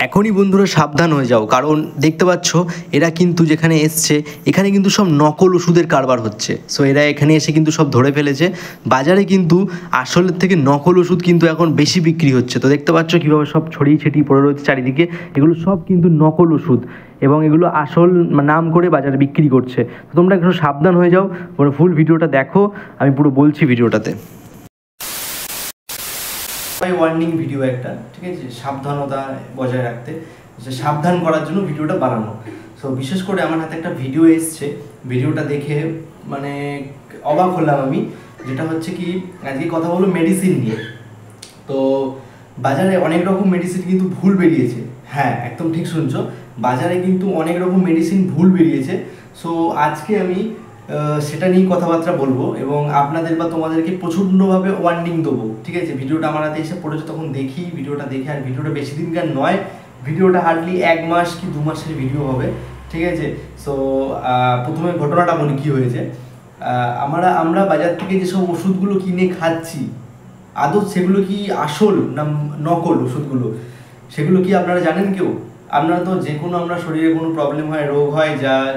এখনই বন্ধুরা সাবধান হয়ে যাও, কারণ দেখতে পাচ্ছ এরা কিন্তু যেখানে এসছে এখানে কিন্তু সব নকল ওষুধের কারবার হচ্ছে। সো এরা এখানে এসে কিন্তু সব ধরে ফেলেছে। বাজারে কিন্তু আসলের থেকে নকল ওষুধ কিন্তু এখন বেশি বিক্রি হচ্ছে। তো দেখতে পাচ্ছ কীভাবে সব ছড়িয়ে ছিটিয়ে পড়ে রয়েছে চারিদিকে। এগুলো সব কিন্তু নকল ওষুধ এবং এগুলো আসল নাম করে বাজারে বিক্রি করছে। তো তোমরা একটু সাবধান হয়ে যাও, ফুল ভিডিওটা দেখো, আমি পুরো বলছি ভিডিওটাতে। ওয়ার্নিং ভিডিও একটা, ঠিক আছে, সাবধানতা বজায় রাখতে, সাবধান করার জন্য ভিডিওটা বানানো। সো বিশেষ করে আমার হাতে একটা ভিডিও এসছে, ভিডিওটা দেখে মানে অবাক হলাম আমি। যেটা হচ্ছে কি, আজকে কথা বলবো মেডিসিন নিয়ে। তো বাজারে অনেক রকম মেডিসিন কিন্তু ভুল বেরিয়েছে। হ্যাঁ, একদম ঠিক শুনছো, বাজারে কিন্তু অনেক রকম মেডিসিন ভুল বেরিয়েছে। সো আজকে আমি সেটা নিয়ে কথাবার্তা বলবো এবং আপনাদের বা তোমাদেরকে প্রচণ্ডভাবে ওয়ার্নিং দেবো, ঠিক আছে। ভিডিওটা আমার হাতে এসে পড়েছে, তখন দেখি ভিডিওটা দেখে, আর ভিডিওটা বেশি দিনকার নয়, ভিডিওটা হার্ডলি 1 মাস কি 2 মাসের ভিডিও হবে, ঠিক আছে। সো প্রথমে ঘটনাটা বলি কী হয়েছে। আমরা বাজার থেকে যেসব ওষুধগুলো কিনে খাচ্ছি, আদৌ সেগুলো কি আসল না নকল ওষুধগুলো, সেগুলো কি আপনারা জানেন কেউ? আপনারা তো যে কোনো, আমরা শরীরে কোনো প্রবলেম হয়, রোগ হয়,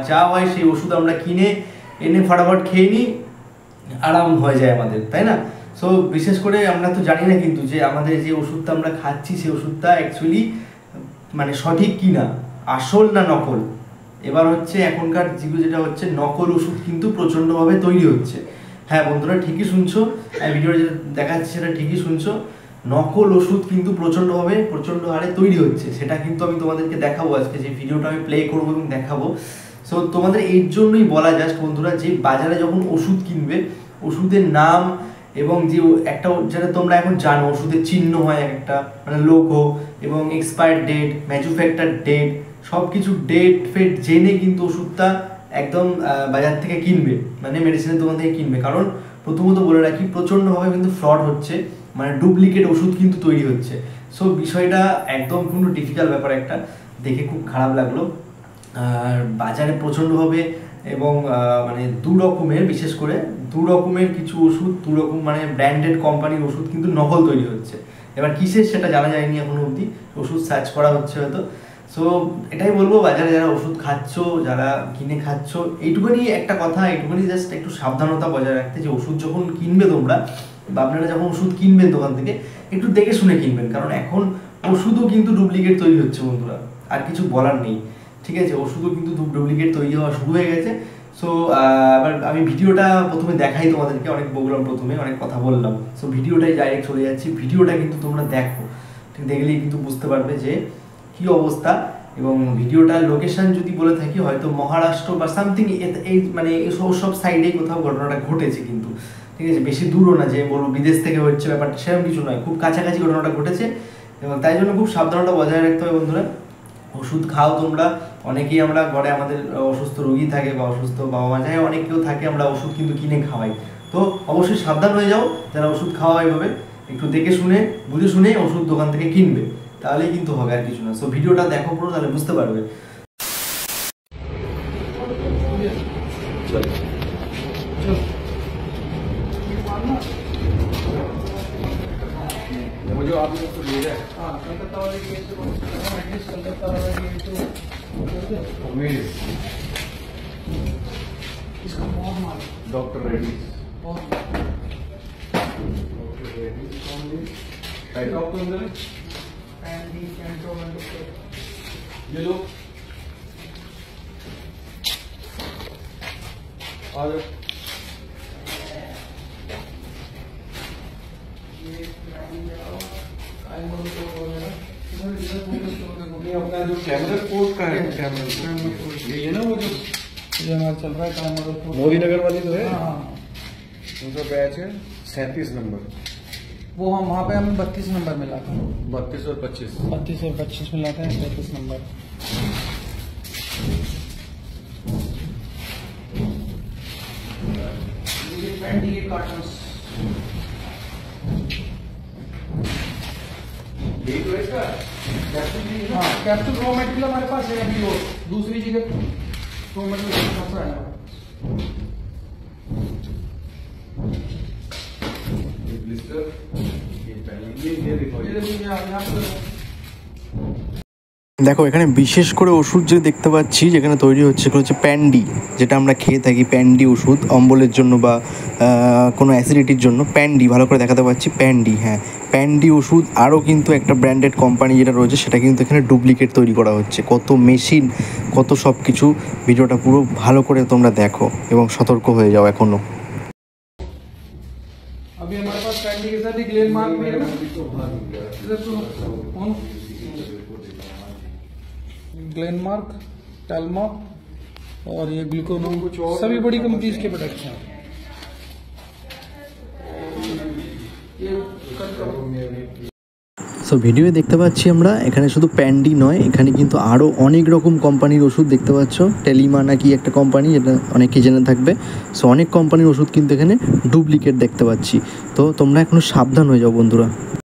যা হয়, সেই ওষুধ আমরা কিনে এনে ফটাফট খেয়ে নিই, আরাম হয়ে যায় আমাদের, তাই না? সো বিশেষ করে আমরা তো জানি না কিন্তু যে আমাদের যে ওষুধটা আমরা খাচ্ছি সেই ওষুধটা অ্যাকচুয়ালি মানে সঠিক কি না, আসল না নকল। এবার হচ্ছে এখনকার যেটা হচ্ছে, নকল ওষুধ কিন্তু প্রচণ্ডভাবে তৈরি হচ্ছে। হ্যাঁ বন্ধুরা, ঠিকই শুনছো, ভিডিওটা যেটা দেখাচ্ছি সেটা ঠিকই শুনছো, নকল ওষুধ কিন্তু প্রচণ্ড হারে তৈরি হচ্ছে। সেটা কিন্তু আমি তোমাদেরকে দেখাবো আজকে, যে ভিডিওটা আমি প্লে করবো এবং দেখাবো। সো তোমাদের এর জন্যই বলা জাস্ট বন্ধুরা, যে বাজারে যখন ওষুধ কিনবে, ওষুধের নাম এবং যে একটা, যেটা তোমরা এখন জানো, ওষুধের চিহ্ন হয় একটা, মানে লোগো এবং এক্সপায়ার ডেট, ম্যানুফ্যাকচার ডেট, সব কিছু ডেট ফেট জেনে কিন্তু ওষুধটা একদম বাজার থেকে কিনবে, মানে মেডিসিনের দোকান থেকে কিনবে। কারণ প্রথমত বলে রাখি, প্রচণ্ডভাবে কিন্তু ফ্রড হচ্ছে, মানে ডুপ্লিকেট ওষুধ কিন্তু তৈরি হচ্ছে। সো বিষয়টা একদম কিন্তু ডিফিকাল্ট ব্যাপার একটা, দেখে খুব খারাপ লাগলো। আর বাজারে প্রচণ্ডভাবে এবং মানে বিশেষ করে দু রকমের কিছু ওষুধ, মানে ব্র্যান্ডেড কোম্পানির ওষুধ কিন্তু নকল তৈরি হচ্ছে। এবার কিসের সেটা জানা যায়নি এখনো অবধি, ওষুধ সার্চ করা হচ্ছে হয়তো। সো এটাই বলবো, বাজারে যারা ওষুধ খাচ্ছ, যারা কিনে খাচ্ছ, এইটুকুনি একটা কথা, এইটুকুনি জাস্ট একটু সাবধানতা বজায় রাখতে, যে ওষুধ যখন কিনবে তোমরা, বা আপনারা যখন ওষুধ কিনবেন দোকান থেকে, একটু দেখে শুনে কিনবেন। কারণ এখন ওষুধও কিন্তু ডুপ্লিকেট তৈরি হচ্ছে বন্ধুরা, আর কিছু বলার নেই, ঠিক আছে। ওষুধও কিন্তু ডুপ্লিকেট তৈরি হওয়া শুরু হয়ে গেছে। সো এবার আমি ভিডিওটা প্রথমে দেখাই তোমাদেরকে, অনেক বললাম প্রথমে, অনেক কথা বললাম। সো ভিডিওটাই ডাইরেক্ট চলে যাচ্ছি, ভিডিওটা কিন্তু তোমরা দেখো, ঠিক দেখলেই কিন্তু বুঝতে পারবে যে কী অবস্থা। এবং ভিডিওটার লোকেশন যদি বলে থাকি, হয়তো মহারাষ্ট্র বা সামথিং, এই মানে সব সাইডেই কোথাও ঘটনাটা ঘটেছে কিন্তু, ঠিক আছে। বেশি দূরও না যে বলবো বিদেশ থেকে হচ্ছে ব্যাপারটা, সেরকম কিছু নয়, খুব কাছাকাছি ঘটনাটা ঘটেছে। এবং তাই জন্য খুব সাবধানতা বজায় রাখতে হবে বন্ধুরা। ওষুধ খাও তোমরা, অনেকেই আমরা ঘরে, আমাদের অসুস্থ রোগী থাকে বা অসুস্থ বাবা মা, যাই অনেক কেউ থাকে, আমরা ওষুধ কিন্তু কিনে খাওয়াই। তো অবশ্যই সাবধান হয়ে যাও, যারা ওষুধ খাওয়া এভাবে একটু দেখে শুনে বুঝে শুনে ওষুধ দোকান থেকে কিনবে, তাহলেই কিন্তু হবে, আর কিছু না। সো ভিডিওটা দেখো পুরো, তাহলে বুঝতে পারবে। जो आप लोग को ले रहे हैं, हाँ, कलकत्ता वाले की तो एटलीस्ट कलकत्ता वाला की तो इसका बहुत माल डॉक्टर रेड्डी, राइट ऑफ तो अंदर एंड दी कैंटोनमेंट ये लो आ जाओ। अपना जो कैमरा कोर्ट का है, कैमरा ये ना, वो जो हमारा चल रहा है कैमरा कोर्ट, मोदी नगर वाली तो है, उनका बैच है 37 नंबर। वो हम वहाँ पे हमें 32 नंबर मिला था, 32 और 25 मिला था, 33 नंबर। ये कार्टन्स हाँ, कैप्सूल रॉ मेटेरियल हमारे पास है अभी, वो दूसरी जगह रॉ मेटेरियल है। ब्लिस्टर ये देखो, ये দেখো এখানে বিশেষ করে ওষুধ যে দেখতে পাচ্ছি যেখানে তৈরি হচ্ছে সেগুলো হচ্ছে প্যান্ডি, যেটা আমরা খেয়ে থাকি প্যান্ডি ওষুধ অম্বলের জন্য বা কোনো অ্যাসিডিটির জন্য। প্যান্ডি ভালো করে দেখাতে পাচ্ছি, প্যান্ডি, হ্যাঁ প্যান্ডি ওষুধ। আরও কিন্তু একটা ব্র্যান্ডেড কোম্পানি যেটা রয়েছে সেটা কিন্তু এখানে ডুপ্লিকেট তৈরি করা হচ্ছে। কত মেশিন, কত সব কিছু, ভিডিওটা পুরো ভালো করে তোমরা দেখো এবং সতর্ক হয়ে যাও এখনও। अभी हमारे पास कैंडी के साथ ही ग्लेनमार्क भी है ना, इधर सुनो ऑन, ग्लेनमार्क, टेल्मा और ये ग्लूकोनोन, सभी बड़ी कंपनीज के प्रोडक्ट्स हैं। সো ভিডিওয়ে দেখতে পাচ্ছি আমরা এখানে শুধু প্যান্ডি নয়, এখানে কিন্তু আরও অনেক রকম কোম্পানির ওষুধ দেখতে পাচ্ছ। টেলিমা নাকি একটা কোম্পানি, এটা অনেকেই জেনে থাকবে। সো অনেক কোম্পানির ওষুধ কিন্তু এখানে ডুপ্লিকেট দেখতে পাচ্ছি। তো তোমরা এখনও সাবধান হয়ে যাও বন্ধুরা।